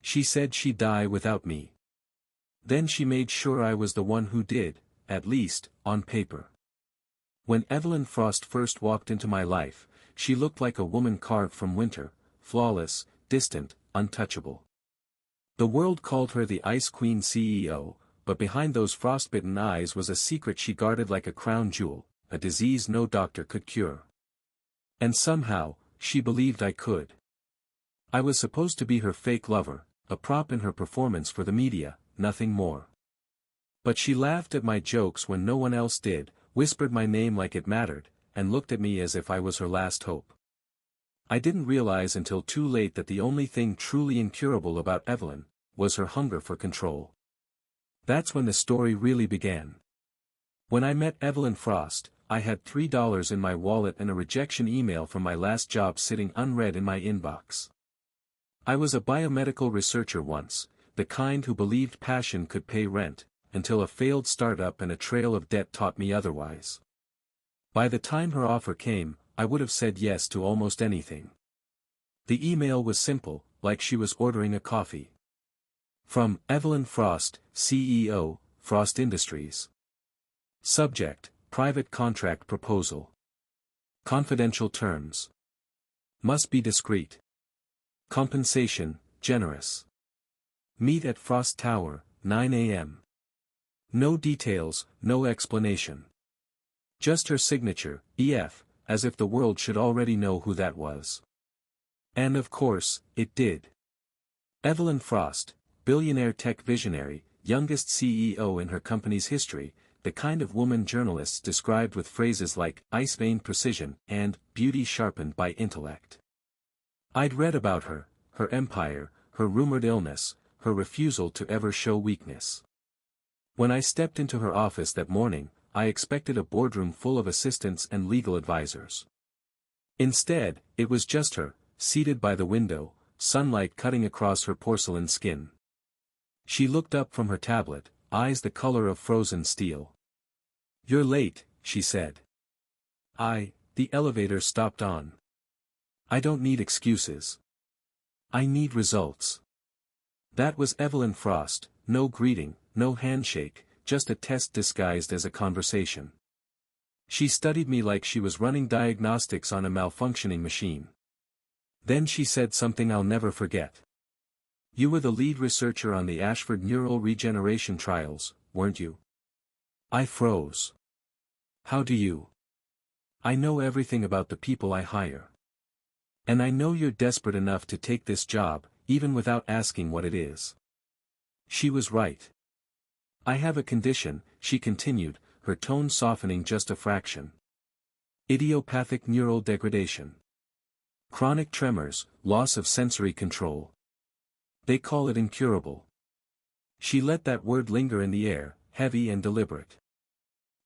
She said she'd die without me. Then she made sure I was the one who did, at least, on paper. When Evelyn Frost first walked into my life, she looked like a woman carved from winter, flawless, distant, untouchable. The world called her the Ice Queen CEO, but behind those frostbitten eyes was a secret she guarded like a crown jewel, a disease no doctor could cure. And somehow, she believed I could. I was supposed to be her fake lover, a prop in her performance for the media, nothing more. But she laughed at my jokes when no one else did, whispered my name like it mattered, and looked at me as if I was her last hope. I didn't realize until too late that the only thing truly incurable about Evelyn was her hunger for control. That's when the story really began. When I met Evelyn Frost, I had $3 in my wallet and a rejection email from my last job sitting unread in my inbox. I was a biomedical researcher once, the kind who believed passion could pay rent, until a failed startup and a trail of debt taught me otherwise. By the time her offer came, I would have said yes to almost anything. The email was simple, like she was ordering a coffee. From Evelyn Frost, CEO, Frost Industries. Subject, private contract proposal. Confidential terms. Must be discreet. Compensation, generous. Meet at Frost Tower, 9 a.m. No details, no explanation. Just her signature, EF, as if the world should already know who that was. And of course, it did. Evelyn Frost, billionaire tech visionary, youngest CEO in her company's history, the kind of woman journalists described with phrases like ice vein precision and beauty sharpened by intellect. I'd read about her, her empire, her rumored illness, her refusal to ever show weakness. When I stepped into her office that morning, I expected a boardroom full of assistants and legal advisors. Instead, it was just her, seated by the window, sunlight cutting across her porcelain skin. She looked up from her tablet, eyes the color of frozen steel. "You're late," she said. The elevator stopped on. I don't need excuses. I need results. That was Evelyn Frost, no greeting, no handshake, just a test disguised as a conversation. She studied me like she was running diagnostics on a malfunctioning machine. Then she said something I'll never forget. "You were the lead researcher on the Ashford neural regeneration trials, weren't you?" I froze. "How do you?" "I know everything about the people I hire. And I know you're desperate enough to take this job, even without asking what it is." She was right. "I have a condition," she continued, her tone softening just a fraction. "Idiopathic neural degradation. Chronic tremors, loss of sensory control. They call it incurable." She let that word linger in the air, heavy and deliberate.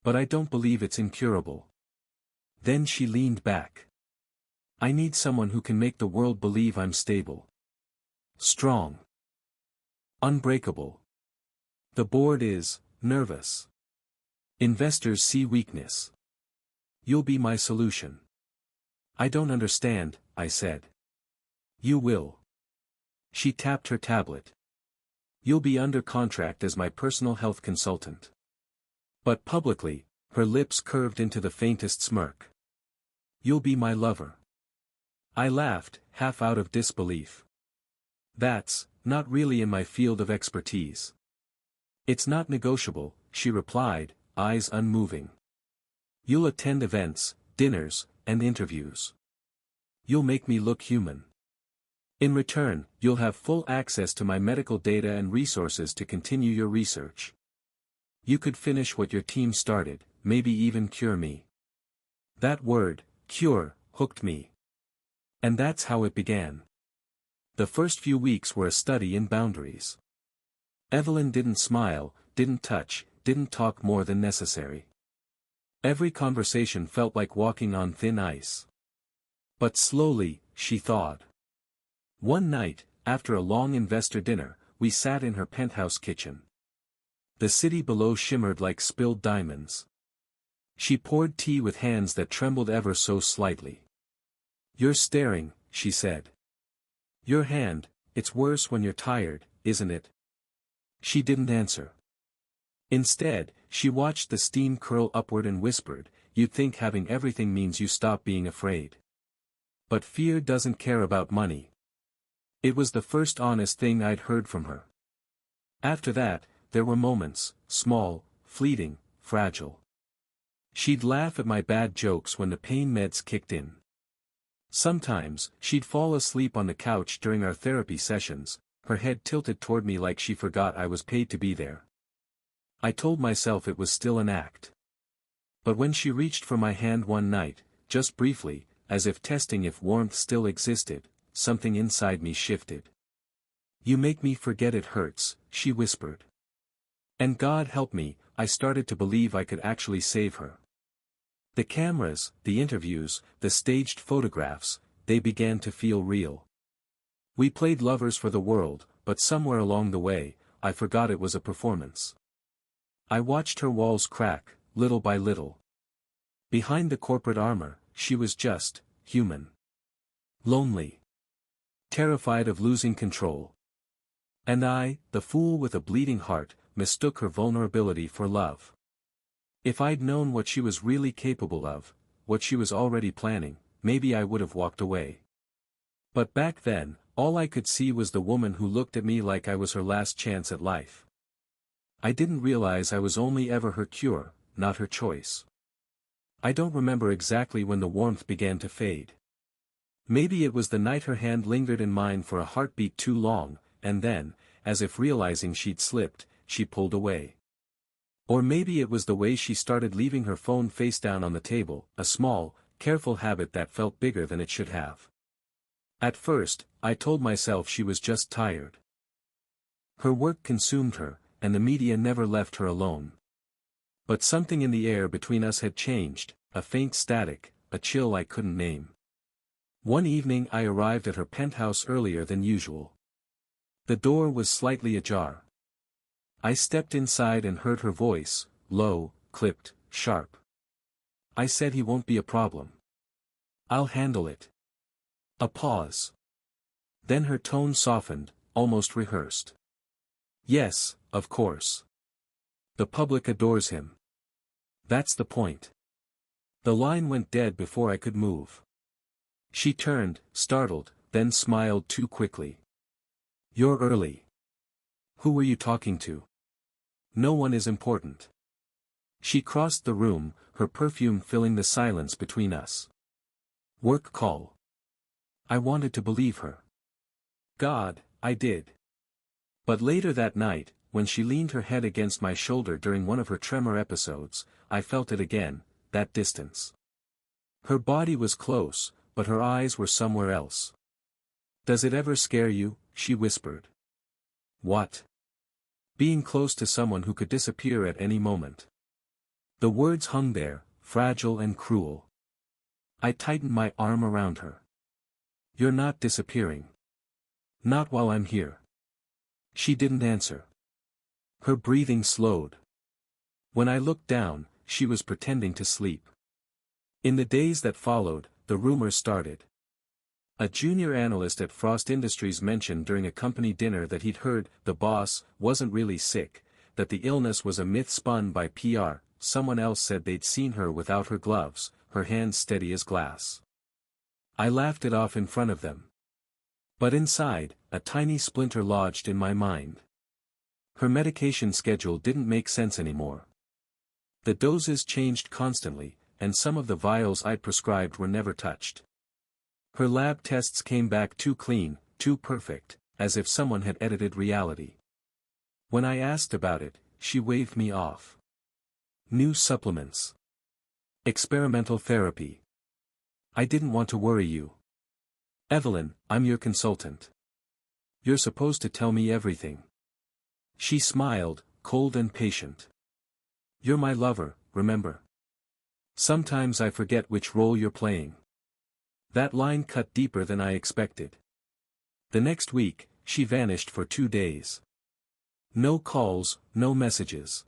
"But I don't believe it's incurable." Then she leaned back. "I need someone who can make the world believe I'm stable. Strong. Unbreakable. The board is nervous. Investors see weakness. You'll be my solution." "I don't understand," I said. "You will." She tapped her tablet. "You'll be under contract as my personal health consultant." But publicly, her lips curved into the faintest smirk. "You'll be my lover." I laughed, half out of disbelief. "That's not really in my field of expertise." "It's not negotiable," she replied, eyes unmoving. "You'll attend events, dinners, and interviews. You'll make me look human. In return, you'll have full access to my medical data and resources to continue your research. You could finish what your team started, maybe even cure me." That word, cure, hooked me. And that's how it began. The first few weeks were a study in boundaries. Evelyn didn't smile, didn't touch, didn't talk more than necessary. Every conversation felt like walking on thin ice. But slowly, she thawed. One night, after a long investor dinner, we sat in her penthouse kitchen. The city below shimmered like spilled diamonds. She poured tea with hands that trembled ever so slightly. "You're staring," she said. "Your hand, it's worse when you're tired, isn't it? She didn't answer. Instead, she watched the steam curl upward and whispered, "You'd think having everything means you stop being afraid. But fear doesn't care about money." It was the first honest thing I'd heard from her. After that, there were moments, small, fleeting, fragile. She'd laugh at my bad jokes when the pain meds kicked in. Sometimes, she'd fall asleep on the couch during our therapy sessions, her head tilted toward me like she forgot I was paid to be there. I told myself it was still an act. But when she reached for my hand one night, just briefly, as if testing if warmth still existed, something inside me shifted. "You make me forget it hurts," she whispered. And God help me, I started to believe I could actually save her. The cameras, the interviews, the staged photographs, they began to feel real. We played lovers for the world, but somewhere along the way, I forgot it was a performance. I watched her walls crack, little by little. Behind the corporate armor, she was just, human. Lonely. Terrified of losing control. And I, the fool with a bleeding heart, mistook her vulnerability for love. If I'd known what she was really capable of, what she was already planning, maybe I would have walked away. But back then, all I could see was the woman who looked at me like I was her last chance at life. I didn't realize I was only ever her cure, not her choice. I don't remember exactly when the warmth began to fade. Maybe it was the night her hand lingered in mine for a heartbeat too long, and then, as if realizing she'd slipped, she pulled away. Or maybe it was the way she started leaving her phone face down on the table, a small, careful habit that felt bigger than it should have. At first, I told myself she was just tired. Her work consumed her, and the media never left her alone. But something in the air between us had changed, a faint static, a chill I couldn't name. One evening I arrived at her penthouse earlier than usual. The door was slightly ajar. I stepped inside and heard her voice, low, clipped, sharp. I said, "He won't be a problem. I'll handle it." A pause. Then her tone softened, almost rehearsed. "Yes, of course. The public adores him. That's the point." The line went dead before I could move. She turned, startled, then smiled too quickly. "You're early. Who were you talking to?" "No one is important." She crossed the room, her perfume filling the silence between us. "Work call." I wanted to believe her. God, I did. But later that night, when she leaned her head against my shoulder during one of her tremor episodes, I felt it again, that distance. Her body was close, but her eyes were somewhere else. "Does it ever scare you?" she whispered. "What?" "Being close to someone who could disappear at any moment." The words hung there, fragile and cruel. I tightened my arm around her. "You're not disappearing. Not while I'm here." She didn't answer. Her breathing slowed. When I looked down, she was pretending to sleep. In the days that followed, the rumors started. A junior analyst at Frost Industries mentioned during a company dinner that he'd heard the boss wasn't really sick, that the illness was a myth spun by PR. Someone else said they'd seen her without her gloves, her hands steady as glass. I laughed it off in front of them. But inside, a tiny splinter lodged in my mind. Her medication schedule didn't make sense anymore. The doses changed constantly, and some of the vials I'd prescribed were never touched. Her lab tests came back too clean, too perfect, as if someone had edited reality. When I asked about it, she waved me off. New supplements. Experimental therapy. I didn't want to worry you. Evelyn, I'm your consultant. You're supposed to tell me everything. She smiled, cold and patient. You're my lover, remember? Sometimes I forget which role you're playing. That line cut deeper than I expected. The next week, she vanished for 2 days. No calls, no messages.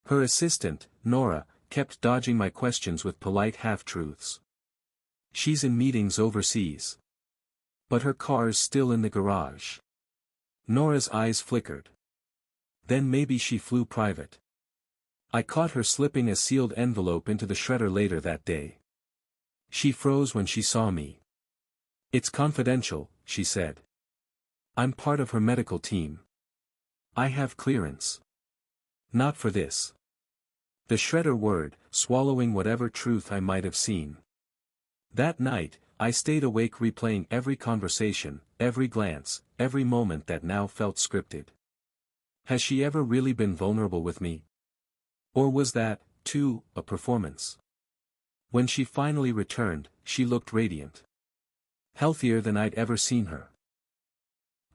Her assistant, Nora, kept dodging my questions with polite half-truths. She's in meetings overseas. But her car's still in the garage. Nora's eyes flickered. Then maybe she flew private. I caught her slipping a sealed envelope into the shredder later that day. She froze when she saw me. "It's confidential," she said. "I'm part of her medical team. I have clearance. Not for this." The shredder whirred, swallowing whatever truth I might have seen. That night, I stayed awake replaying every conversation, every glance, every moment that now felt scripted. Has she ever really been vulnerable with me? Or was that, too, a performance? When she finally returned, she looked radiant. Healthier than I'd ever seen her.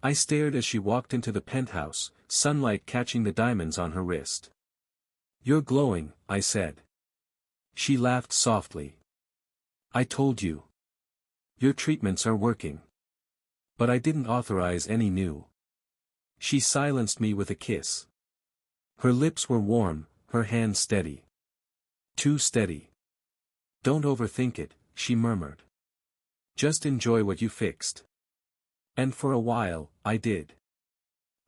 I stared as she walked into the penthouse, sunlight catching the diamonds on her wrist. "You're glowing," I said. She laughed softly. "I told you. Your treatments are working." But I didn't authorize any new. She silenced me with a kiss. Her lips were warm, her hands steady. Too steady. "Don't overthink it," she murmured. "Just enjoy what you fixed." And for a while, I did.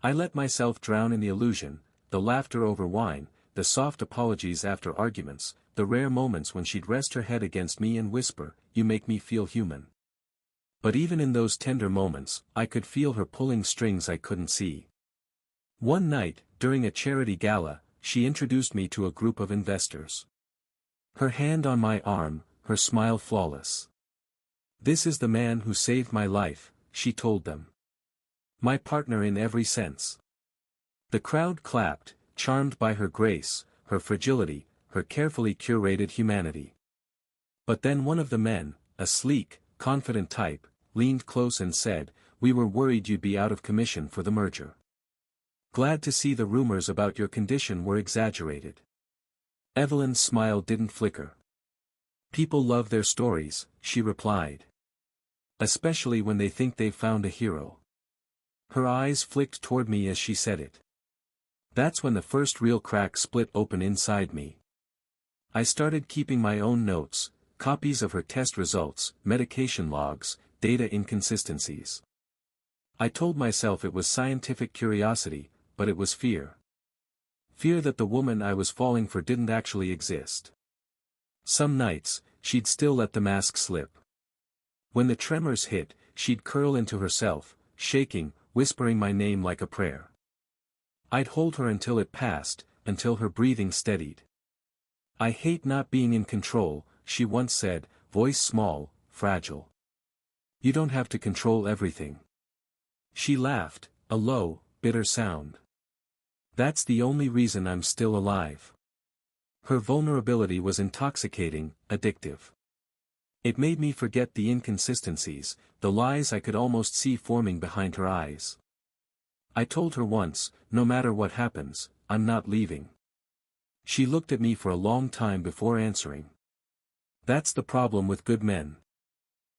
I let myself drown in the illusion, the laughter over wine, the soft apologies after arguments, the rare moments when she'd rest her head against me and whisper, "You make me feel human." But even in those tender moments, I could feel her pulling strings I couldn't see. One night, during a charity gala, she introduced me to a group of investors. Her hand on my arm, her smile flawless. "This is the man who saved my life," she told them. "My partner in every sense." The crowd clapped, charmed by her grace, her fragility, her carefully curated humanity. But then one of the men, a sleek, confident type, leaned close and said, "We were worried you'd be out of commission for the merger. Glad to see the rumors about your condition were exaggerated." Evelyn's smile didn't flicker. "People love their stories," she replied. "Especially when they think they've found a hero." Her eyes flicked toward me as she said it. That's when the first real crack split open inside me. I started keeping my own notes, copies of her test results, medication logs, data inconsistencies. I told myself it was scientific curiosity, but it was fear. Fear that the woman I was falling for didn't actually exist. Some nights, she'd still let the mask slip. When the tremors hit, she'd curl into herself, shaking, whispering my name like a prayer. I'd hold her until it passed, until her breathing steadied. "I hate not being in control," she once said, voice small, fragile. "You don't have to control everything." She laughed, a low, bitter sound. "That's the only reason I'm still alive." Her vulnerability was intoxicating, addictive. It made me forget the inconsistencies, the lies I could almost see forming behind her eyes. I told her once, "No matter what happens, I'm not leaving." She looked at me for a long time before answering. "That's the problem with good men.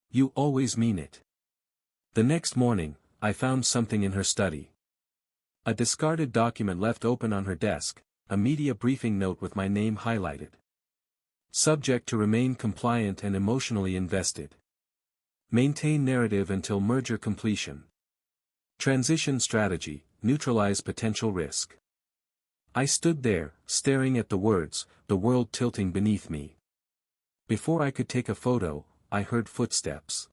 You always mean it." The next morning, I found something in her study. A discarded document left open on her desk, a media briefing note with my name highlighted. Subject to remain compliant and emotionally invested. Maintain narrative until merger completion. Transition strategy, neutralize potential risk. I stood there, staring at the words, the world tilting beneath me. Before I could take a photo, I heard footsteps.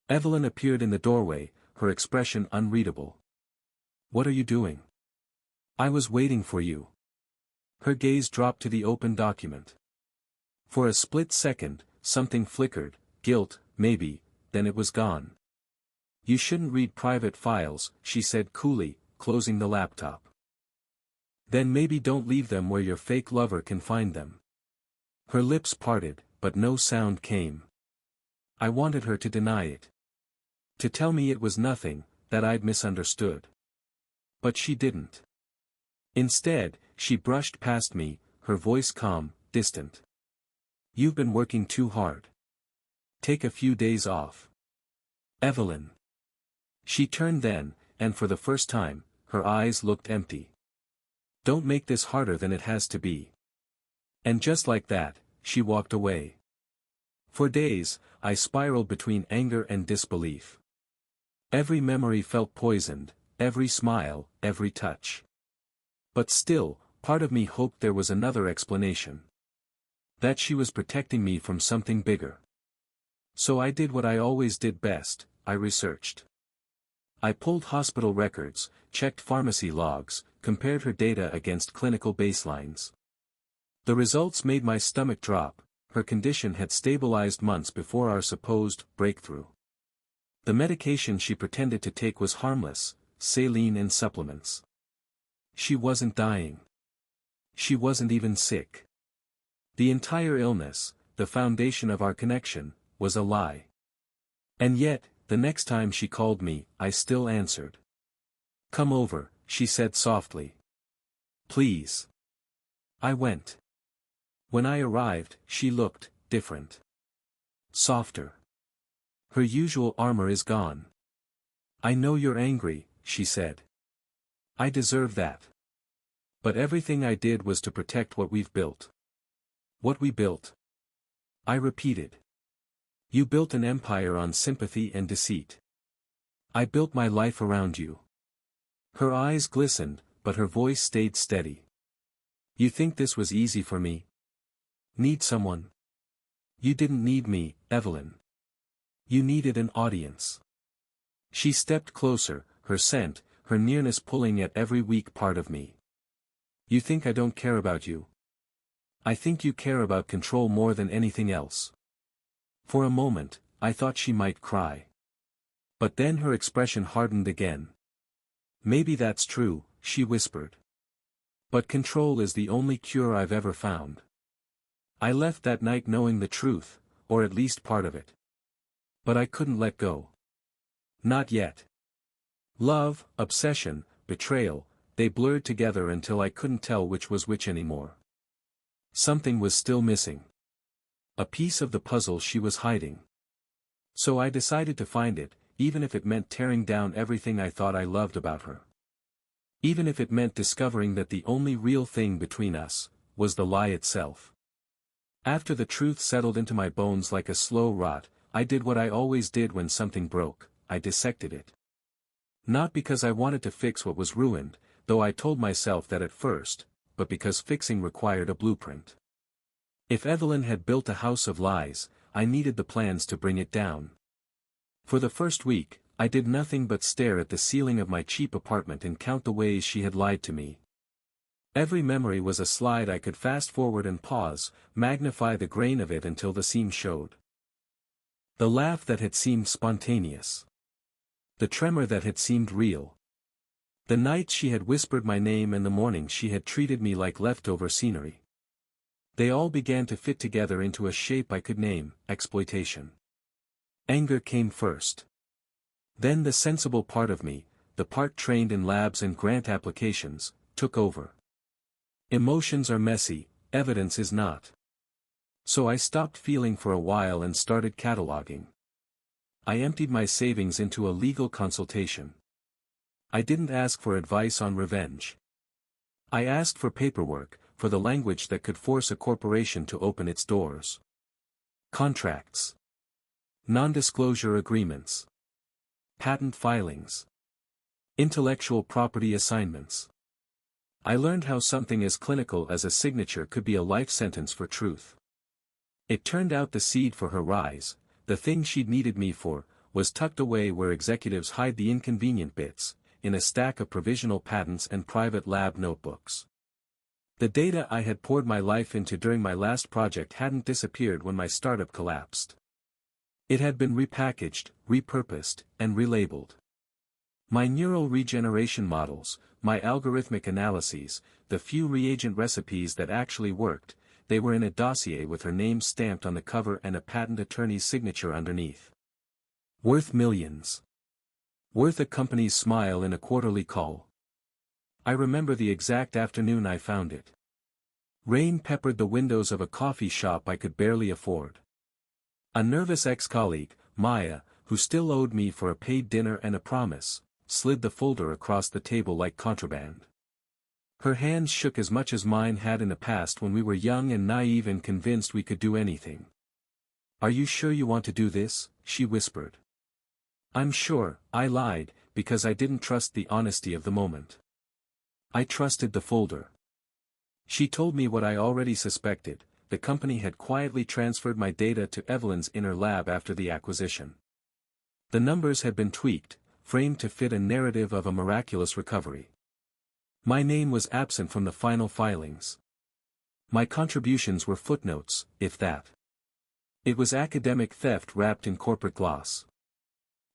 Evelyn appeared in the doorway, her expression unreadable. "What are you doing?" "I was waiting for you." Her gaze dropped to the open document. For a split second, something flickered, guilt, maybe, then it was gone. "You shouldn't read private files," she said coolly, closing the laptop. "Then maybe don't leave them where your fake lover can find them." Her lips parted, but no sound came. I wanted her to deny it. To tell me it was nothing, that I'd misunderstood. But she didn't. Instead, she brushed past me, her voice calm, distant. "You've been working too hard. Take a few days off." "Evelyn." She turned then, and for the first time, her eyes looked empty. "Don't make this harder than it has to be." And just like that, she walked away. For days, I spiraled between anger and disbelief. Every memory felt poisoned, every smile, every touch. But still, part of me hoped there was another explanation. That she was protecting me from something bigger. So I did what I always did best, I researched. I pulled hospital records, checked pharmacy logs, compared her data against clinical baselines. The results made my stomach drop. Her condition had stabilized months before our supposed breakthrough. The medication she pretended to take was harmless, saline and supplements. She wasn't dying. She wasn't even sick. The entire illness, the foundation of our connection, was a lie. And yet, the next time she called me, I still answered. "Come over," she said softly. "Please." I went. When I arrived, she looked different. Softer. Her usual armor is gone. "I know you're angry," she said. "I deserve that. But everything I did was to protect what we've built." "What we built?" I repeated. "You built an empire on sympathy and deceit. I built my life around you." Her eyes glistened, but her voice stayed steady. "You think this was easy for me? Need someone? You didn't need me, Evelyn. You needed an audience." She stepped closer, her scent, her nearness pulling at every weak part of me. "You think I don't care about you? I think you care about control more than anything else." For a moment, I thought she might cry. But then her expression hardened again. "Maybe that's true," she whispered. "But control is the only cure I've ever found." I left that night knowing the truth, or at least part of it. But I couldn't let go. Not yet. Love, obsession, betrayal, they blurred together until I couldn't tell which was which anymore. Something was still missing. A piece of the puzzle she was hiding. So I decided to find it, even if it meant tearing down everything I thought I loved about her. Even if it meant discovering that the only real thing between us was the lie itself. After the truth settled into my bones like a slow rot, I did what I always did when something broke, I dissected it. Not because I wanted to fix what was ruined, though I told myself that at first, but because fixing required a blueprint. If Evelyn had built a house of lies, I needed the plans to bring it down. For the first week, I did nothing but stare at the ceiling of my cheap apartment and count the ways she had lied to me. Every memory was a slide I could fast forward and pause, magnify the grain of it until the seam showed. The laugh that had seemed spontaneous. The tremor that had seemed real. The nights she had whispered my name and the mornings she had treated me like leftover scenery. They all began to fit together into a shape I could name: exploitation. Anger came first. Then the sensible part of me, the part trained in labs and grant applications, took over. Emotions are messy, evidence is not. So I stopped feeling for a while and started cataloging. I emptied my savings into a legal consultation. I didn't ask for advice on revenge. I asked for paperwork, for the language that could force a corporation to open its doors. Contracts. Non-disclosure agreements. Patent filings. Intellectual property assignments. I learned how something as clinical as a signature could be a life sentence for truth. It turned out the seed for her rise, the thing she'd needed me for, was tucked away where executives hide the inconvenient bits, in a stack of provisional patents and private lab notebooks. The data I had poured my life into during my last project hadn't disappeared when my startup collapsed. It had been repackaged, repurposed, and relabeled. My neural regeneration models, my algorithmic analyses, the few reagent recipes that actually worked, they were in a dossier with her name stamped on the cover and a patent attorney's signature underneath. Worth millions. Worth a company's smile in a quarterly call. I remember the exact afternoon I found it. Rain peppered the windows of a coffee shop I could barely afford. A nervous ex-colleague, Maya, who still owed me for a paid dinner and a promise, slid the folder across the table like contraband. Her hands shook as much as mine had in the past when we were young and naive and convinced we could do anything. "Are you sure you want to do this?" she whispered. I'm sure, I lied, because I didn't trust the honesty of the moment. I trusted the folder. She told me what I already suspected: the company had quietly transferred my data to Evelyn's inner lab after the acquisition. The numbers had been tweaked, framed to fit a narrative of a miraculous recovery. My name was absent from the final filings. My contributions were footnotes, if that. It was academic theft wrapped in corporate gloss.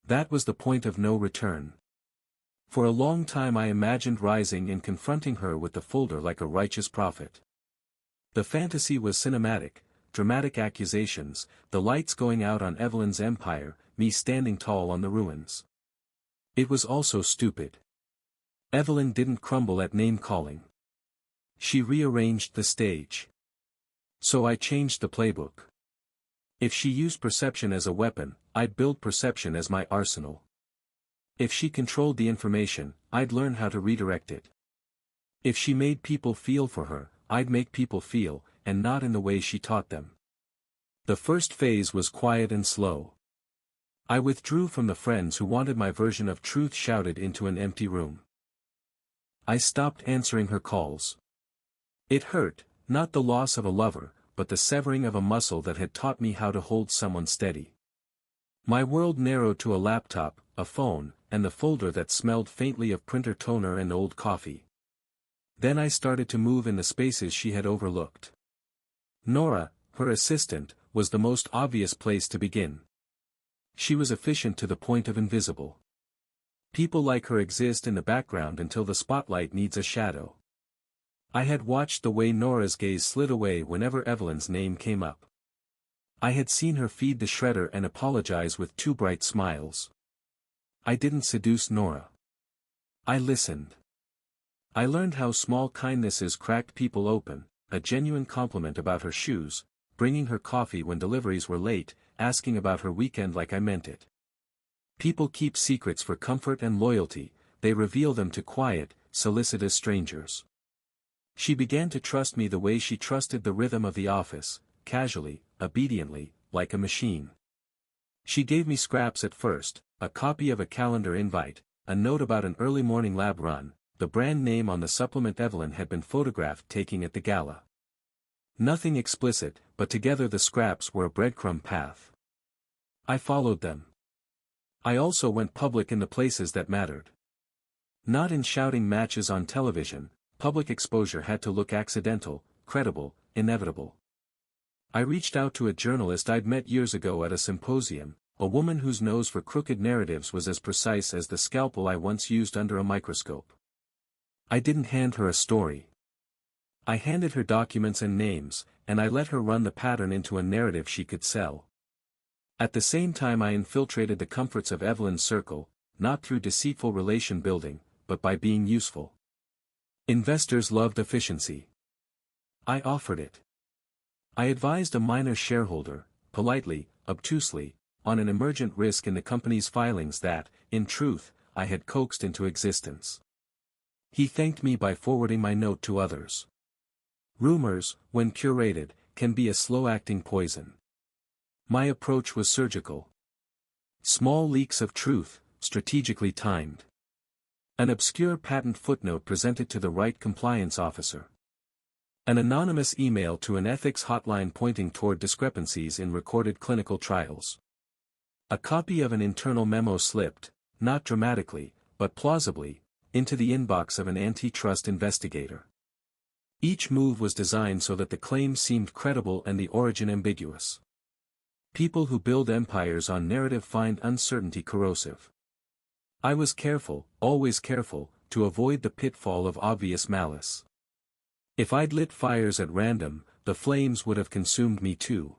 That was the point of no return. For a long time I imagined rising and confronting her with the folder like a righteous prophet. The fantasy was cinematic, dramatic accusations, the lights going out on Evelyn's empire, me standing tall on the ruins. It was also stupid. Evelyn didn't crumble at name-calling. She rearranged the stage. So I changed the playbook. If she used perception as a weapon, I'd build perception as my arsenal. If she controlled the information, I'd learn how to redirect it. If she made people feel for her, I'd make people feel, and not in the way she taught them. The first phase was quiet and slow. I withdrew from the friends who wanted my version of truth shouted into an empty room. I stopped answering her calls. It hurt, not the loss of a lover, but the severing of a muscle that had taught me how to hold someone steady. My world narrowed to a laptop, a phone, and the folder that smelled faintly of printer toner and old coffee. Then I started to move in the spaces she had overlooked. Nora, her assistant, was the most obvious place to begin. She was efficient to the point of invisible. People like her exist in the background until the spotlight needs a shadow. I had watched the way Nora's gaze slid away whenever Evelyn's name came up. I had seen her feed the shredder and apologize with two bright smiles. I didn't seduce Nora. I listened. I learned how small kindnesses cracked people open, a genuine compliment about her shoes, bringing her coffee when deliveries were late, asking about her weekend like I meant it. People keep secrets for comfort and loyalty, they reveal them to quiet, solicitous strangers. She began to trust me the way she trusted the rhythm of the office, casually, obediently, like a machine. She gave me scraps at first, a copy of a calendar invite, a note about an early morning lab run, the brand name on the supplement Evelyn had been photographed taking at the gala. Nothing explicit, but together the scraps were a breadcrumb path. I followed them. I also went public in the places that mattered. Not in shouting matches on television, public exposure had to look accidental, credible, inevitable. I reached out to a journalist I'd met years ago at a symposium, a woman whose nose for crooked narratives was as precise as the scalpel I once used under a microscope. I didn't hand her a story. I handed her documents and names, and I let her run the pattern into a narrative she could sell. At the same time I infiltrated the comforts of Evelyn's circle, not through deceitful relation building, but by being useful. Investors loved efficiency. I offered it. I advised a minor shareholder, politely, obtusely, on an emergent risk in the company's filings that, in truth, I had coaxed into existence. He thanked me by forwarding my note to others. Rumors, when curated, can be a slow-acting poison. My approach was surgical. Small leaks of truth, strategically timed. An obscure patent footnote presented to the right compliance officer. An anonymous email to an ethics hotline pointing toward discrepancies in recorded clinical trials. A copy of an internal memo slipped, not dramatically, but plausibly, into the inbox of an antitrust investigator. Each move was designed so that the claim seemed credible and the origin ambiguous. People who build empires on narrative find uncertainty corrosive. I was careful, always careful, to avoid the pitfall of obvious malice. If I'd lit fires at random, the flames would have consumed me too.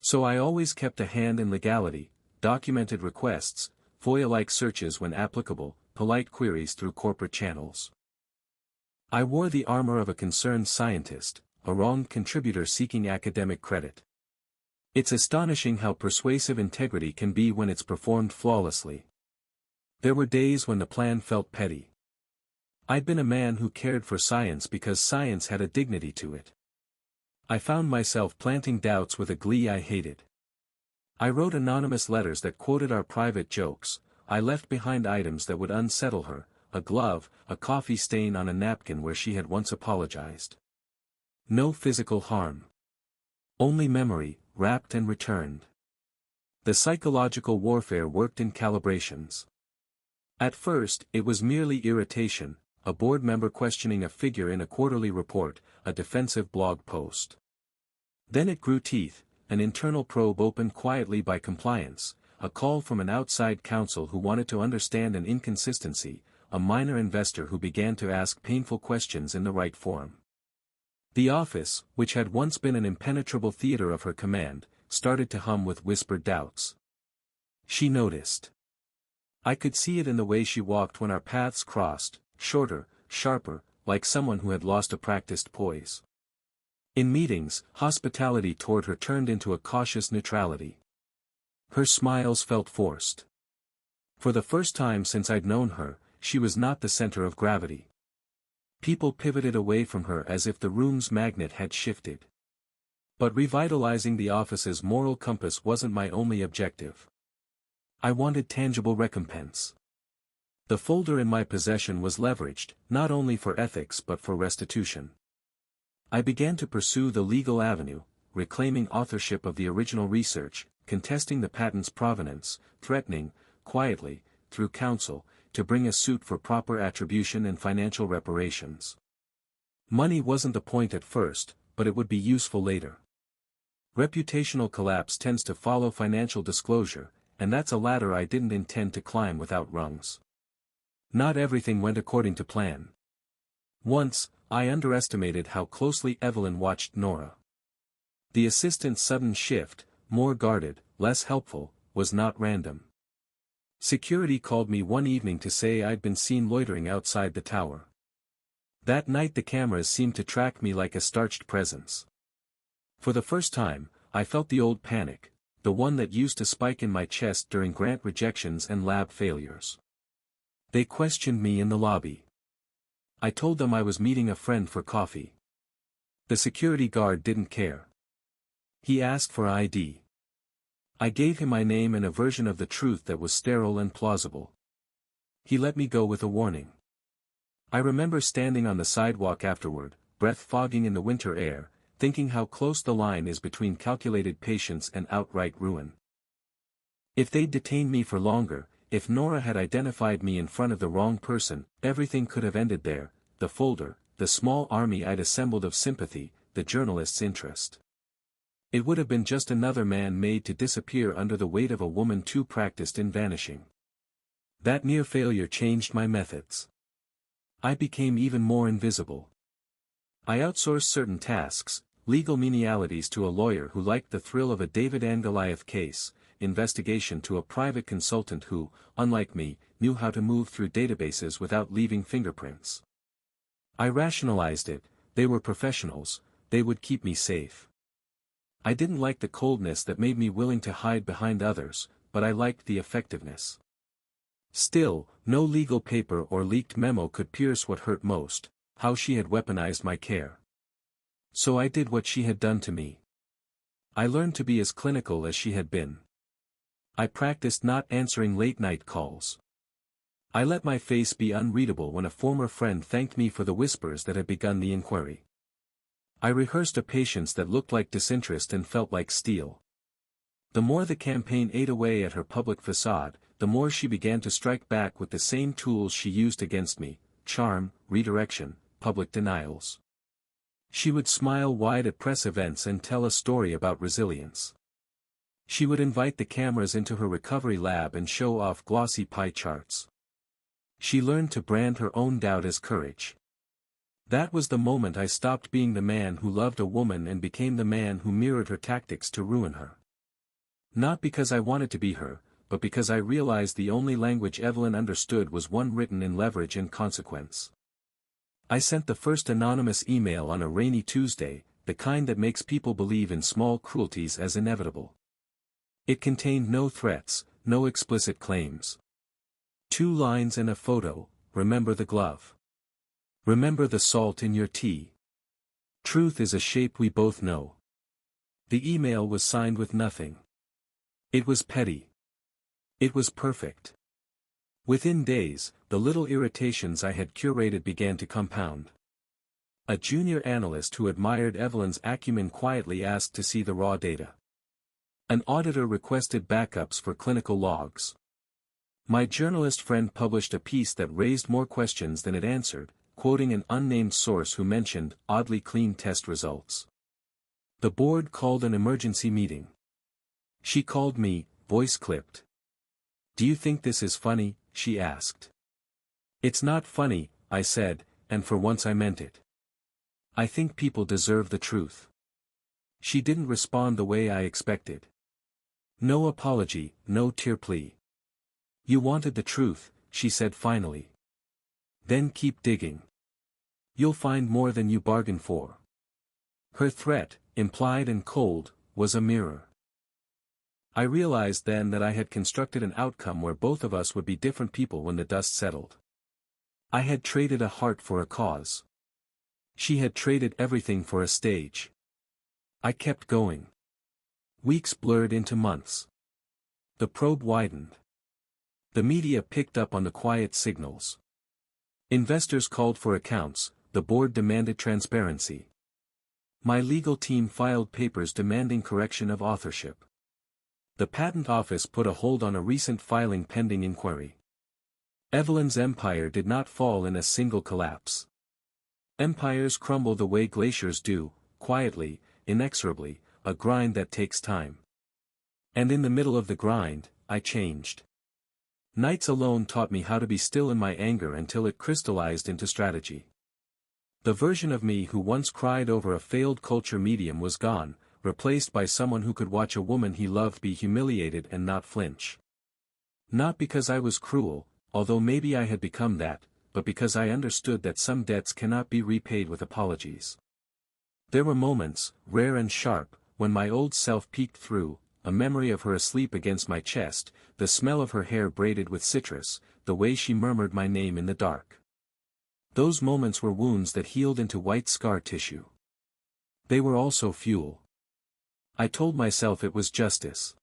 So I always kept a hand in legality, documented requests, FOIA-like searches when applicable, polite queries through corporate channels. I wore the armor of a concerned scientist, a wronged contributor seeking academic credit. It's astonishing how persuasive integrity can be when it's performed flawlessly. There were days when the plan felt petty. I'd been a man who cared for science because science had a dignity to it. I found myself planting doubts with a glee I hated. I wrote anonymous letters that quoted our private jokes. I left behind items that would unsettle her, a glove, a coffee stain on a napkin where she had once apologized. No physical harm. Only memory, wrapped and returned. The psychological warfare worked in calibrations. At first, it was merely irritation, a board member questioning a figure in a quarterly report, a defensive blog post. Then it grew teeth, an internal probe opened quietly by compliance, a call from an outside counsel who wanted to understand an inconsistency, a minor investor who began to ask painful questions in the right form. The office, which had once been an impenetrable theater of her command, started to hum with whispered doubts. She noticed. I could see it in the way she walked when our paths crossed, shorter, sharper, like someone who had lost a practiced poise. In meetings, hospitality toward her turned into a cautious neutrality. Her smiles felt forced. For the first time since I'd known her, she was not the center of gravity. People pivoted away from her as if the room's magnet had shifted. But revitalizing the office's moral compass wasn't my only objective. I wanted tangible recompense. The folder in my possession was leveraged, not only for ethics but for restitution. I began to pursue the legal avenue, reclaiming authorship of the original research, contesting the patent's provenance, threatening, quietly, through counsel, to bring a suit for proper attribution and financial reparations. Money wasn't the point at first, but it would be useful later. Reputational collapse tends to follow financial disclosure, and that's a ladder I didn't intend to climb without rungs. Not everything went according to plan. Once, I underestimated how closely Evelyn watched Nora. The assistant's sudden shift, more guarded, less helpful, was not random. Security called me one evening to say I'd been seen loitering outside the tower. That night the cameras seemed to track me like a starched presence. For the first time, I felt the old panic, the one that used to spike in my chest during grant rejections and lab failures. They questioned me in the lobby. I told them I was meeting a friend for coffee. The security guard didn't care. He asked for ID. I gave him my name and a version of the truth that was sterile and plausible. He let me go with a warning. I remember standing on the sidewalk afterward, breath fogging in the winter air, thinking how close the line is between calculated patience and outright ruin. If they'd detained me for longer, if Nora had identified me in front of the wrong person, everything could have ended there, the folder, the small army I'd assembled of sympathy, the journalist's interest. It would have been just another man made to disappear under the weight of a woman too practiced in vanishing. That near failure changed my methods. I became even more invisible. I outsourced certain tasks, legal menialities to a lawyer who liked the thrill of a David and Goliath case, investigation to a private consultant who, unlike me, knew how to move through databases without leaving fingerprints. I rationalized it, they were professionals, they would keep me safe. I didn't like the coldness that made me willing to hide behind others, but I liked the effectiveness. Still, no legal paper or leaked memo could pierce what hurt most, how she had weaponized my care. So I did what she had done to me. I learned to be as clinical as she had been. I practiced not answering late-night calls. I let my face be unreadable when a former friend thanked me for the whispers that had begun the inquiry. I rehearsed a patience that looked like disinterest and felt like steel. The more the campaign ate away at her public facade, the more she began to strike back with the same tools she used against me: charm, redirection, public denials. She would smile wide at press events and tell a story about resilience. She would invite the cameras into her recovery lab and show off glossy pie charts. She learned to brand her own doubt as courage. That was the moment I stopped being the man who loved a woman and became the man who mirrored her tactics to ruin her. Not because I wanted to be her, but because I realized the only language Evelyn understood was one written in leverage and consequence. I sent the first anonymous email on a rainy Tuesday, the kind that makes people believe in small cruelties as inevitable. It contained no threats, no explicit claims. 2 lines and a photo: remember the glove. Remember the salt in your tea. Truth is a shape we both know. The email was signed with nothing. It was petty. It was perfect. Within days, the little irritations I had curated began to compound. A junior analyst who admired Evelyn's acumen quietly asked to see the raw data. An auditor requested backups for clinical logs. My journalist friend published a piece that raised more questions than it answered, quoting an unnamed source who mentioned oddly clean test results. The board called an emergency meeting. She called me, voice clipped. "Do you think this is funny?" she asked. "It's not funny," I said, and for once I meant it. "I think people deserve the truth." She didn't respond the way I expected. No apology, no tear plea. "You wanted the truth," she said finally. "Then keep digging. You'll find more than you bargained for." Her threat, implied and cold, was a mirror. I realized then that I had constructed an outcome where both of us would be different people when the dust settled. I had traded a heart for a cause. She had traded everything for a stage. I kept going. Weeks blurred into months. The probe widened. The media picked up on the quiet signals. Investors called for accounts, the board demanded transparency. My legal team filed papers demanding correction of authorship. The patent office put a hold on a recent filing pending inquiry. Evelyn's empire did not fall in a single collapse. Empires crumble the way glaciers do, quietly, inexorably, a grind that takes time. And in the middle of the grind, I changed. Nights alone taught me how to be still in my anger until it crystallized into strategy. The version of me who once cried over a failed culture medium was gone, replaced by someone who could watch a woman he loved be humiliated and not flinch. Not because I was cruel, although maybe I had become that, but because I understood that some debts cannot be repaid with apologies. There were moments, rare and sharp, when my old self peeked through, a memory of her asleep against my chest, the smell of her hair braided with citrus, the way she murmured my name in the dark. Those moments were wounds that healed into white scar tissue. They were also fuel. I told myself it was justice.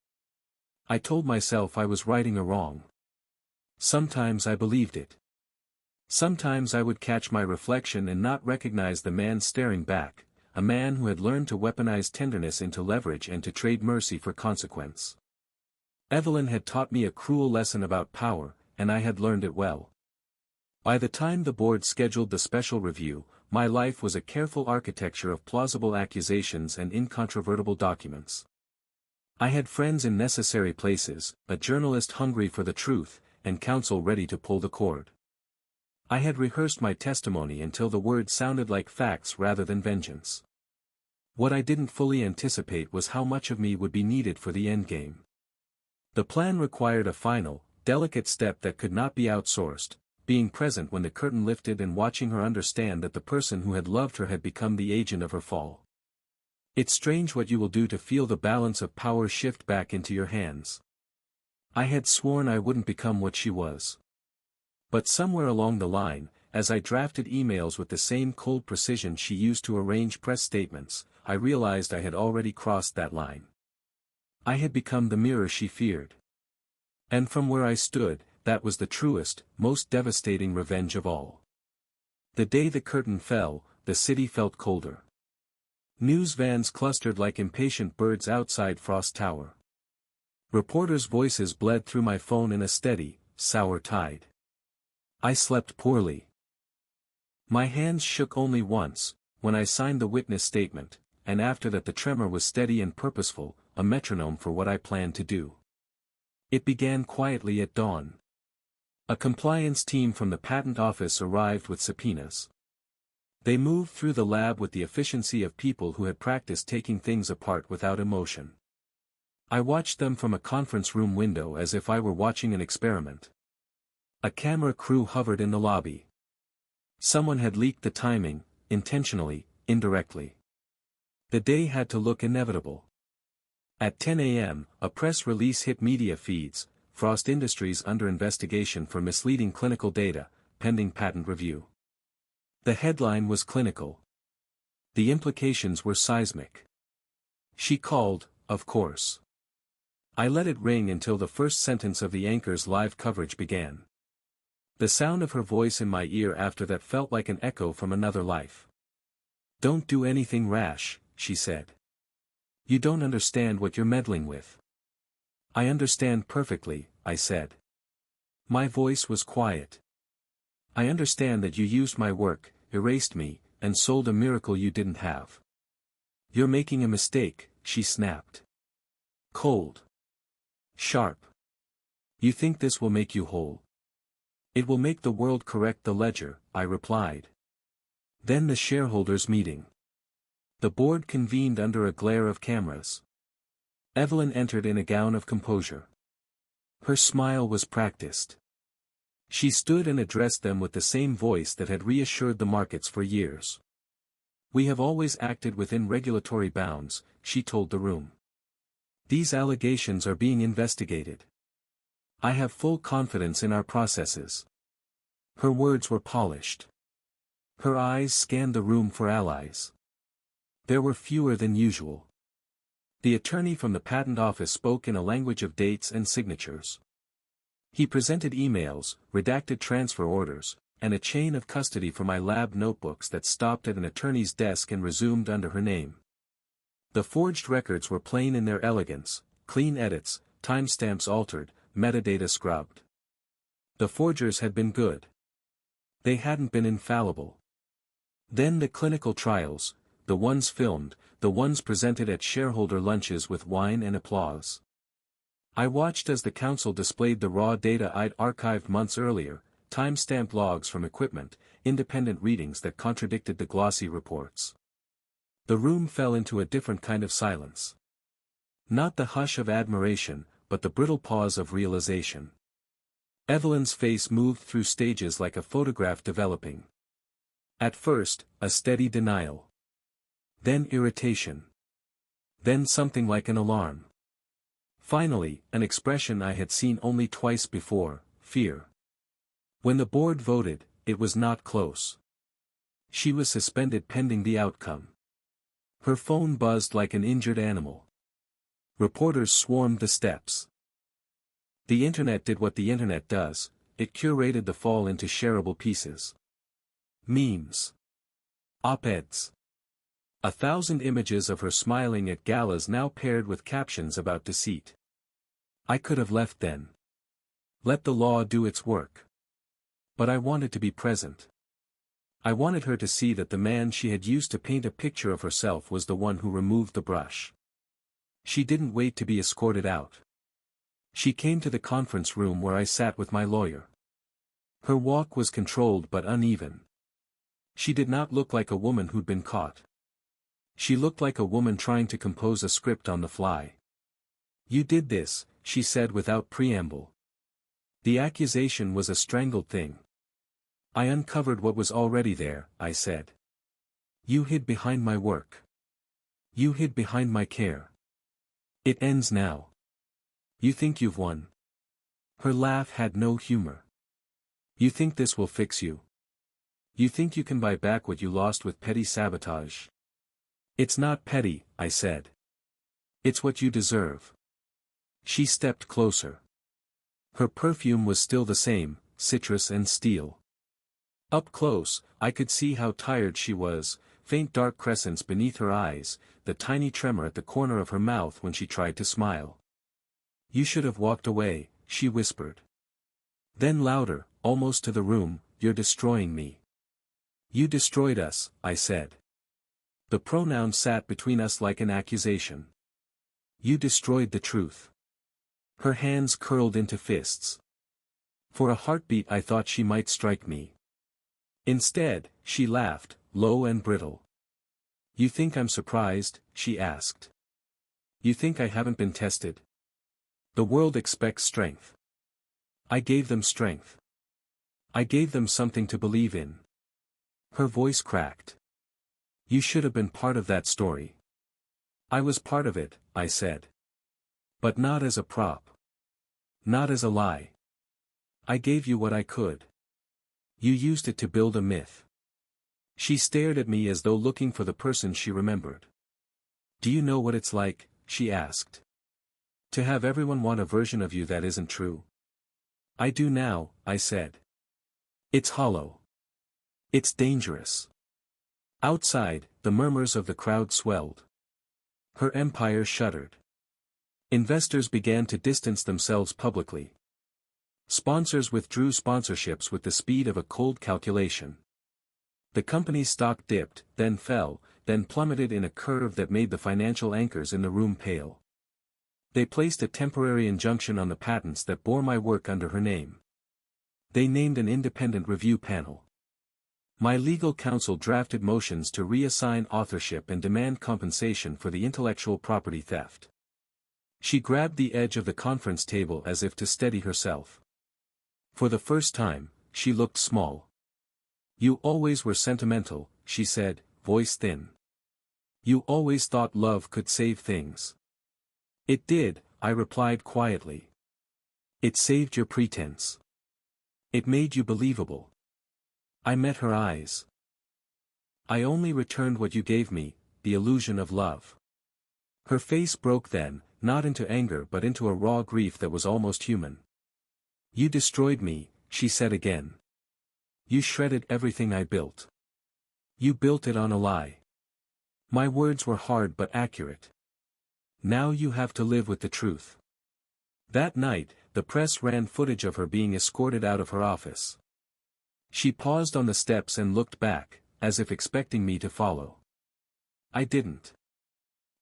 I told myself I was righting a wrong. Sometimes I believed it. Sometimes I would catch my reflection and not recognize the man staring back, a man who had learned to weaponize tenderness into leverage and to trade mercy for consequence. Evelyn had taught me a cruel lesson about power, and I had learned it well. By the time the board scheduled the special review, my life was a careful architecture of plausible accusations and incontrovertible documents. I had friends in necessary places, a journalist hungry for the truth, and counsel ready to pull the cord. I had rehearsed my testimony until the words sounded like facts rather than vengeance. What I didn't fully anticipate was how much of me would be needed for the endgame. The plan required a final, delicate step that could not be outsourced, being present when the curtain lifted and watching her understand that the person who had loved her had become the agent of her fall. It's strange what you will do to feel the balance of power shift back into your hands. I had sworn I wouldn't become what she was. But somewhere along the line, as I drafted emails with the same cold precision she used to arrange press statements, I realized I had already crossed that line. I had become the mirror she feared. And from where I stood, that was the truest, most devastating revenge of all. The day the curtain fell, the city felt colder. News vans clustered like impatient birds outside Frost Tower. Reporters' voices bled through my phone in a steady, sour tide. I slept poorly. My hands shook only once, when I signed the witness statement, and after that the tremor was steady and purposeful, a metronome for what I planned to do. It began quietly at dawn. A compliance team from the patent office arrived with subpoenas. They moved through the lab with the efficiency of people who had practiced taking things apart without emotion. I watched them from a conference room window as if I were watching an experiment. A camera crew hovered in the lobby. Someone had leaked the timing, intentionally, indirectly. The day had to look inevitable. At 10 a.m., a press release hit media feeds, Frost Industries under investigation for misleading clinical data, pending patent review. The headline was clinical. The implications were seismic. She called, of course. I let it ring until the first sentence of the anchor's live coverage began. The sound of her voice in my ear after that felt like an echo from another life. "Don't do anything rash," she said. "You don't understand what you're meddling with." "I understand perfectly," I said. My voice was quiet. "I understand that you used my work, erased me, and sold a miracle you didn't have." "You're making a mistake," she snapped. Cold. Sharp. "You think this will make you whole?" "It will make the world correct the ledger," I replied. Then the shareholders' meeting. The board convened under a glare of cameras. Evelyn entered in a gown of composure. Her smile was practiced. She stood and addressed them with the same voice that had reassured the markets for years. "We have always acted within regulatory bounds," she told the room. "These allegations are being investigated. I have full confidence in our processes." Her words were polished. Her eyes scanned the room for allies. There were fewer than usual. The attorney from the patent office spoke in a language of dates and signatures. He presented emails, redacted transfer orders, and a chain of custody for my lab notebooks that stopped at an attorney's desk and resumed under her name. The forged records were plain in their elegance, clean edits, timestamps altered, metadata scrubbed. The forgers had been good. They hadn't been infallible. Then the clinical trials, the ones filmed, the ones presented at shareholder lunches with wine and applause. I watched as the council displayed the raw data I'd archived months earlier, time-stamped logs from equipment, independent readings that contradicted the glossy reports. The room fell into a different kind of silence. Not the hush of admiration, but the brittle pause of realization. Evelyn's face moved through stages like a photograph developing. At first, a steady denial. Then irritation. Then something like an alarm. Finally, an expression I had seen only twice before, fear. When the board voted, it was not close. She was suspended pending the outcome. Her phone buzzed like an injured animal. Reporters swarmed the steps. The internet did what the internet does, it curated the fall into shareable pieces. Memes. Op-eds. 1,000 images of her smiling at galas now paired with captions about deceit. I could have left then. Let the law do its work. But I wanted to be present. I wanted her to see that the man she had used to paint a picture of herself was the one who removed the brush. She didn't wait to be escorted out. She came to the conference room where I sat with my lawyer. Her walk was controlled but uneven. She did not look like a woman who'd been caught. She looked like a woman trying to compose a script on the fly. "You did this," she said without preamble. The accusation was a strangled thing. "I uncovered what was already there," I said. "You hid behind my work. You hid behind my care. It ends now. You think you've won." Her laugh had no humor. "You think this will fix you? You think you can buy back what you lost with petty sabotage?" "It's not petty," I said. "It's what you deserve." She stepped closer. Her perfume was still the same, citrus and steel. Up close, I could see how tired she was, faint dark crescents beneath her eyes, the tiny tremor at the corner of her mouth when she tried to smile. "You should have walked away," she whispered. Then louder, almost to the room, "You're destroying me." "You destroyed us," I said. The pronoun sat between us like an accusation. "You destroyed the truth." Her hands curled into fists. For a heartbeat I thought she might strike me. Instead, she laughed, low and brittle. "You think I'm surprised?" she asked. "You think I haven't been tested? The world expects strength. I gave them strength. I gave them something to believe in." Her voice cracked. "You should have been part of that story." "I was part of it," I said. "But not as a prop. Not as a lie. I gave you what I could. You used it to build a myth." She stared at me as though looking for the person she remembered. "Do you know what it's like?" she asked. To have everyone want a version of you that isn't true. I do now, I said. It's hollow. It's dangerous. Outside, the murmurs of the crowd swelled. Her empire shuddered. Investors began to distance themselves publicly. Sponsors withdrew sponsorships with the speed of a cold calculation. The company's stock dipped, then fell, then plummeted in a curve that made the financial anchors in the room pale. They placed a temporary injunction on the patents that bore my work under her name. They named an independent review panel. My legal counsel drafted motions to reassign authorship and demand compensation for the intellectual property theft. She grabbed the edge of the conference table as if to steady herself. For the first time, she looked small. You always were sentimental, she said, voice thin. You always thought love could save things. It did, I replied quietly. It saved your pretense. It made you believable. I met her eyes. I only returned what you gave me, the illusion of love. Her face broke then, not into anger but into a raw grief that was almost human. You destroyed me, she said again. You shredded everything I built. You built it on a lie. My words were hard but accurate. Now you have to live with the truth. That night, the press ran footage of her being escorted out of her office. She paused on the steps and looked back, as if expecting me to follow. I didn't.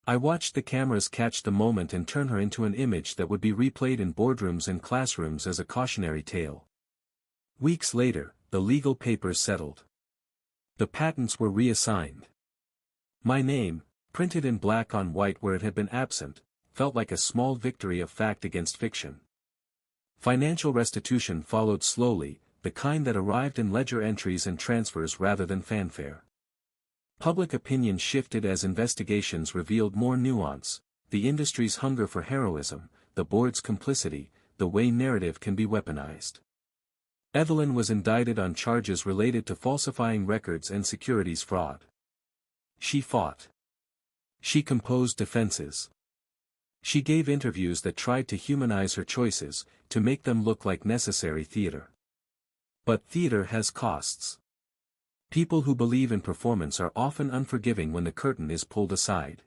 I watched the cameras catch the moment and turn her into an image that would be replayed in boardrooms and classrooms as a cautionary tale. Weeks later, the legal papers settled. The patents were reassigned. My name, printed in black on white where it had been absent, felt like a small victory of fact against fiction. Financial restitution followed slowly, the kind that arrived in ledger entries and transfers rather than fanfare. Public opinion shifted as investigations revealed more nuance, the industry's hunger for heroism, the board's complicity, the way narrative can be weaponized. Evelyn was indicted on charges related to falsifying records and securities fraud. She fought. She composed defenses. She gave interviews that tried to humanize her choices, to make them look like necessary theater. But theater has costs. People who believe in performance are often unforgiving when the curtain is pulled aside.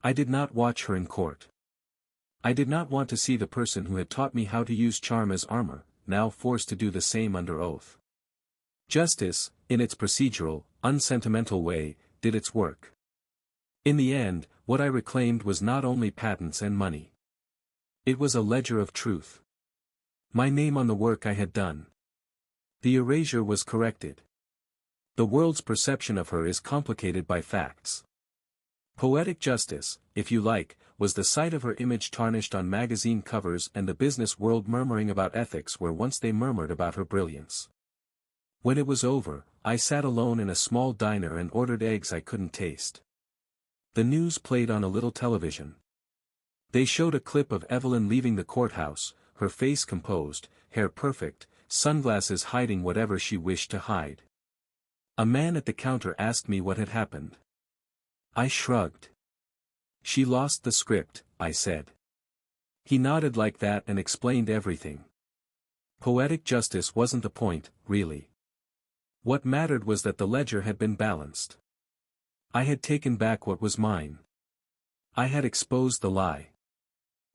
I did not watch her in court. I did not want to see the person who had taught me how to use charm as armor, now forced to do the same under oath. Justice, in its procedural, unsentimental way, did its work. In the end, what I reclaimed was not only patents and money. It was a ledger of truth. My name on the work I had done. The erasure was corrected. The world's perception of her is complicated by facts. Poetic justice, if you like, was the sight of her image tarnished on magazine covers and the business world murmuring about ethics where once they murmured about her brilliance. When it was over, I sat alone in a small diner and ordered eggs I couldn't taste. The news played on a little television. They showed a clip of Evelyn leaving the courthouse, her face composed, hair perfect, sunglasses hiding whatever she wished to hide. A man at the counter asked me what had happened. I shrugged. She lost the script, I said. He nodded like that and explained everything. Poetic justice wasn't the point, really. What mattered was that the ledger had been balanced. I had taken back what was mine. I had exposed the lie.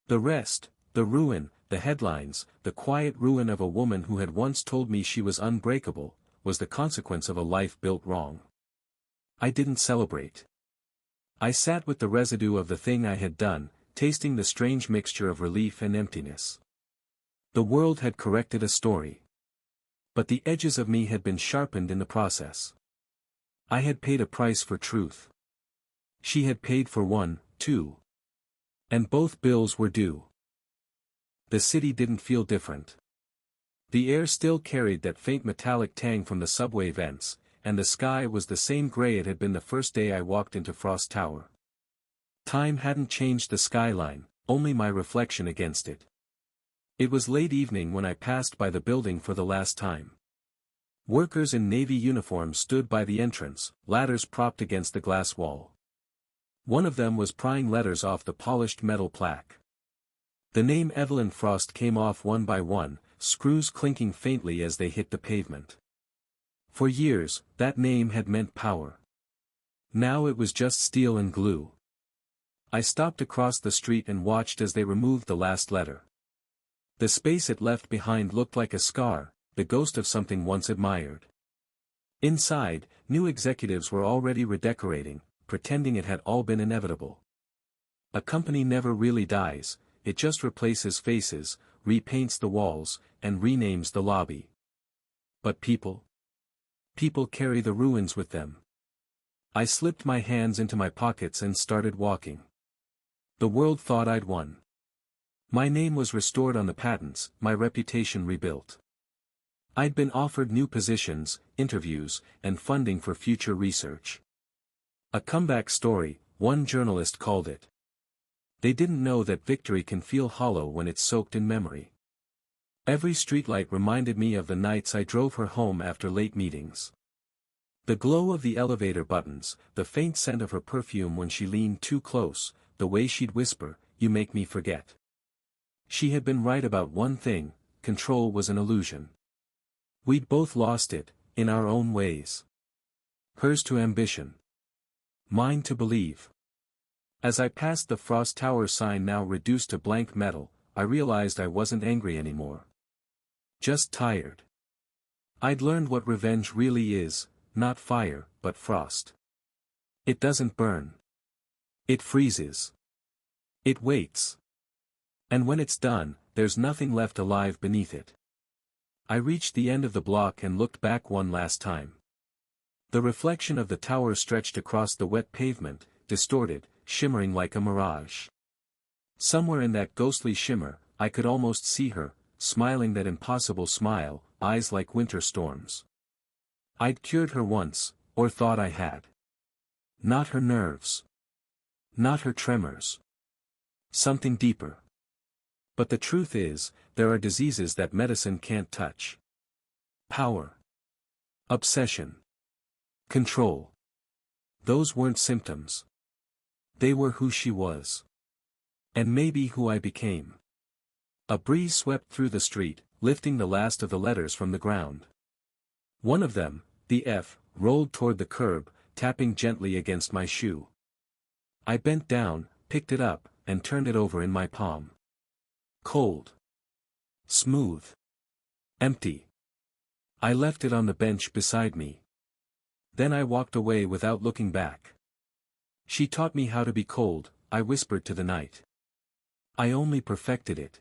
The rest, the ruin, the headlines, the quiet ruin of a woman who had once told me she was unbreakable, was the consequence of a life built wrong. I didn't celebrate. I sat with the residue of the thing I had done, tasting the strange mixture of relief and emptiness. The world had corrected a story. But the edges of me had been sharpened in the process. I had paid a price for truth. She had paid for one, too. And both bills were due. The city didn't feel different. The air still carried that faint metallic tang from the subway vents, and the sky was the same gray it had been the first day I walked into Frost Tower. Time hadn't changed the skyline, only my reflection against it. It was late evening when I passed by the building for the last time. Workers in navy uniforms stood by the entrance, ladders propped against the glass wall. One of them was prying letters off the polished metal plaque. The name Evelyn Frost came off one by one, screws clinking faintly as they hit the pavement. For years, that name had meant power. Now it was just steel and glue. I stopped across the street and watched as they removed the last letter. The space it left behind looked like a scar, the ghost of something once admired. Inside, new executives were already redecorating, pretending it had all been inevitable. A company never really dies, it just replaces faces, repaints the walls, and renames the lobby. But people? People carry the ruins with them. I slipped my hands into my pockets and started walking. The world thought I'd won. My name was restored on the patents, my reputation rebuilt. I'd been offered new positions, interviews, and funding for future research. A comeback story, one journalist called it. They didn't know that victory can feel hollow when it's soaked in memory. Every streetlight reminded me of the nights I drove her home after late meetings. The glow of the elevator buttons, the faint scent of her perfume when she leaned too close, the way she'd whisper, "You make me forget." She had been right about one thing, control was an illusion. We'd both lost it, in our own ways. Hers to ambition. Mine to believe. As I passed the Frost Tower sign now reduced to blank metal, I realized I wasn't angry anymore. Just tired. I'd learned what revenge really is, not fire, but frost. It doesn't burn. It freezes. It waits. And when it's done, there's nothing left alive beneath it. I reached the end of the block and looked back one last time. The reflection of the tower stretched across the wet pavement, distorted, shimmering like a mirage. Somewhere in that ghostly shimmer, I could almost see her, smiling that impossible smile, eyes like winter storms. I'd cured her once, or thought I had. Not her nerves. Not her tremors. Something deeper. But the truth is, there are diseases that medicine can't touch. Power. Obsession. Control. Those weren't symptoms. They were who she was. And maybe who I became. A breeze swept through the street, lifting the last of the letters from the ground. One of them, the F, rolled toward the curb, tapping gently against my shoe. I bent down, picked it up, and turned it over in my palm. Cold. Smooth. Empty. I left it on the bench beside me. Then I walked away without looking back. She taught me how to be cold, I whispered to the night. I only perfected it.